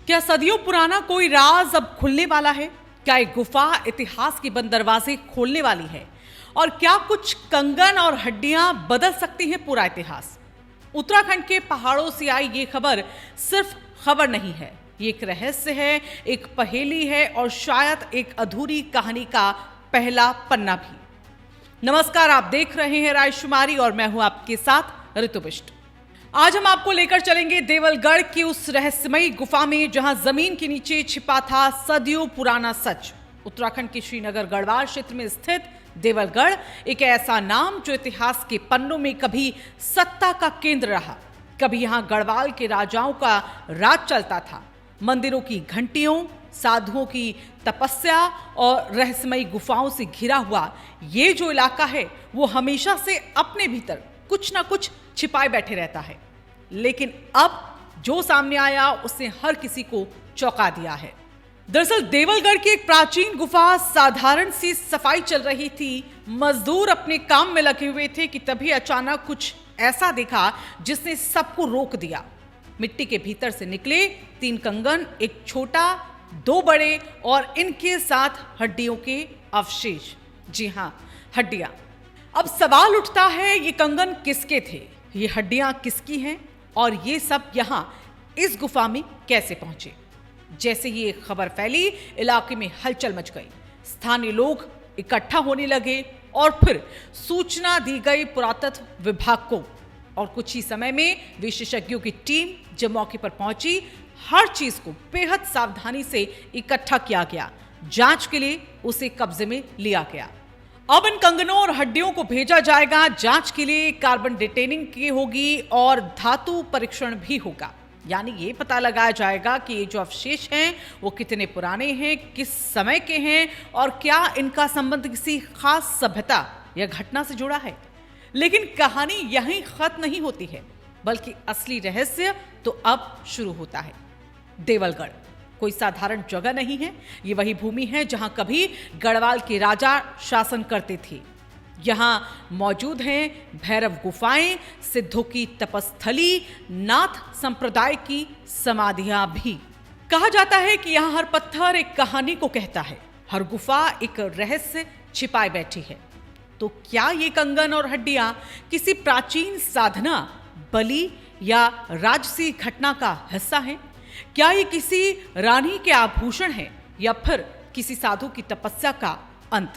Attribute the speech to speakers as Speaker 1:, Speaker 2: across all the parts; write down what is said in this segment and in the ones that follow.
Speaker 1: क्या सदियों पुराना कोई राज अब खुलने वाला है? क्या एक गुफा इतिहास के बंद दरवाजे खोलने वाली है? और क्या कुछ कंगन और हड्डियां बदल सकती हैं पूरा इतिहास? उत्तराखंड के पहाड़ों से आई ये खबर सिर्फ खबर नहीं है, ये एक रहस्य है, एक पहेली है और शायद एक अधूरी कहानी का पहला पन्ना भी। नमस्कार, आप देख रहे हैं रायशुमारी और मैं हूं आपके साथ ऋतु बिष्ट। आज हम आपको लेकर चलेंगे देवलगढ़ की उस रहस्यमयी गुफा में जहां जमीन के नीचे छिपा था सदियों पुराना सच। उत्तराखंड के श्रीनगर गढ़वाल क्षेत्र में स्थित देवलगढ़ एक ऐसा नाम जो इतिहास के पन्नों में कभी सत्ता का केंद्र रहा, कभी यहां गढ़वाल के राजाओं का राज चलता था। मंदिरों की घंटियों, साधुओं की तपस्या और रहस्यमयी गुफाओं से घिरा हुआ ये जो इलाका है वो हमेशा से अपने भीतर कुछ ना कुछ छिपाए बैठे रहता है। लेकिन अब जो सामने आया उसने हर किसी को चौंका दिया है। दरअसल देवलगढ़ की एक प्राचीन गुफा, साधारण सी सफाई चल रही थी, मजदूर अपने काम में लगे हुए थे कि तभी अचानक कुछ ऐसा दिखा जिसने सबको रोक दिया। मिट्टी के भीतर से निकले 3 कंगन, एक छोटा, 2 बड़े और इनके साथ हड्डियों के अवशेष। जी हां, हड्डियां। अब सवाल उठता है, ये कंगन किसके थे, ये हड्डियां किसकी हैं और ये सब यहां इस गुफा में कैसे पहुंचे? जैसे ये खबर फैली, इलाके में हलचल मच गई। स्थानीय लोग इकट्ठा होने लगे और फिर सूचना दी गई पुरातत्व विभाग को और कुछ ही समय में विशेषज्ञों की टीम जब मौके पर पहुंची, हर चीज को बेहद सावधानी से इकट्ठा किया गया। जांच के लिए उसे कब्जे में लिया गया। अब इन कंगनों और हड्डियों को भेजा जाएगा जांच के लिए, कार्बन डेटिंग की होगी और धातु परीक्षण भी होगा। यानी ये पता लगाया जाएगा कि ये जो अवशेष हैं वो कितने पुराने हैं, किस समय के हैं और क्या इनका संबंध किसी खास सभ्यता या घटना से जुड़ा है। लेकिन कहानी यहीं खत्म नहीं होती है, बल्कि असली रहस्य तो अब शुरू होता है। देवलगढ़ कोई साधारण जगह नहीं है, ये वही भूमि है जहां कभी गढ़वाल के राजा शासन करते थे। यहां मौजूद हैं भैरव गुफाएं, सिद्धों की तपस्थली, नाथ संप्रदाय की समाधियां भी। कहा जाता है कि यहां हर पत्थर एक कहानी को कहता है, हर गुफा एक रहस्य छिपाए बैठी है। तो क्या ये कंगन और हड्डियां किसी प्राचीन साधना, बलि या राजसी घटना का हिस्सा हैं? क्या ये किसी रानी के आभूषण हैं या फिर किसी साधु की तपस्या का अंत,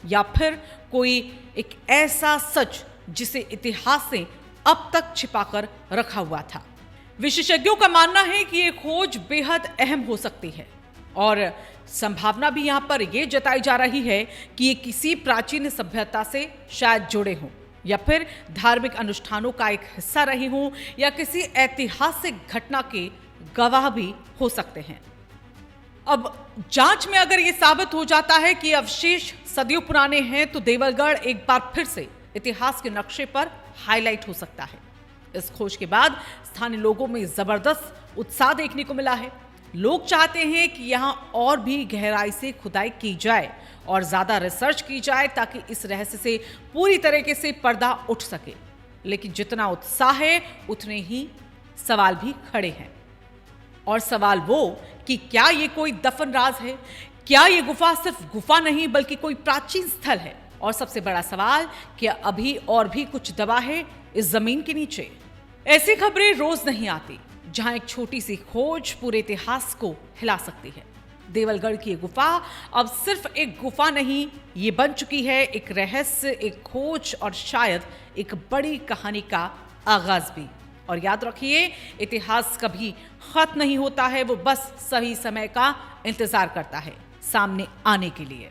Speaker 1: या फिर कोई एक ऐसा सच जिसे इतिहास ने अब तक छिपाकर रखा हुआ था? विशेषज्ञों का मानना है कि ये खोज बेहद अहम हो सकती है और संभावना भी यहां पर यह जताई जा रही है कि ये किसी प्राचीन सभ्यता से शायद जुड़े हों या फिर धार्मिक अनुष्ठानों का एक हिस्सा रही हों या किसी ऐतिहासिक घटना के गवाह भी हो सकते हैं। अब जांच में अगर यह साबित हो जाता है कि अवशेष सदियों पुराने हैं तो देवलगढ़ एक बार फिर से इतिहास के नक्शे पर हाईलाइट हो सकता है। इस खोज के बाद स्थानीय लोगों में जबरदस्त उत्साह देखने को मिला है। लोग चाहते हैं कि यहां और भी गहराई से खुदाई की जाए और ज्यादा रिसर्च की जाए ताकि इस रहस्य से पूरी तरीके से पर्दा उठ सके। लेकिन जितना उत्साह है उतने ही सवाल भी खड़े हैं। और सवाल वो कि क्या ये कोई दफन राज है? क्या ये गुफा सिर्फ गुफा नहीं बल्कि कोई प्राचीन स्थल है? और सबसे बड़ा सवाल, क्या अभी और भी कुछ दबा है इस जमीन के नीचे? ऐसी खबरें रोज नहीं आती जहां एक छोटी सी खोज पूरे इतिहास को हिला सकती है। देवलगढ़ की ये गुफा अब सिर्फ एक गुफा नहीं, ये बन चुकी है एक रहस्य, एक खोज और शायद एक बड़ी कहानी का आगाज भी। और याद रखिए, इतिहास कभी खत्म नहीं होता है, वो बस सही समय का इंतजार करता है सामने आने के लिए।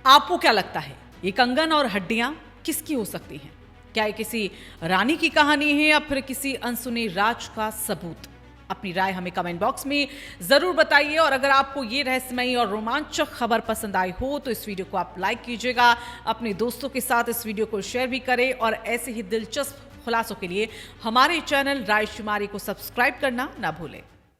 Speaker 1: आपको क्या लगता है, ये कंगन और हड्डियां किसकी हो सकती हैं? क्या ये किसी रानी की कहानी है या फिर किसी अनसुने राज का सबूत? अपनी राय हमें कमेंट बॉक्स में जरूर बताइए और अगर आपको ये रहस्यमयी और रोमांचक खबर पसंद आई हो तो इस वीडियो को आप लाइक कीजिएगा, अपने दोस्तों के साथ इस वीडियो को शेयर भी करें और ऐसे ही दिलचस्प खुलासों के लिए हमारे चैनल रायशुमारी को सब्सक्राइब करना ना भूलें।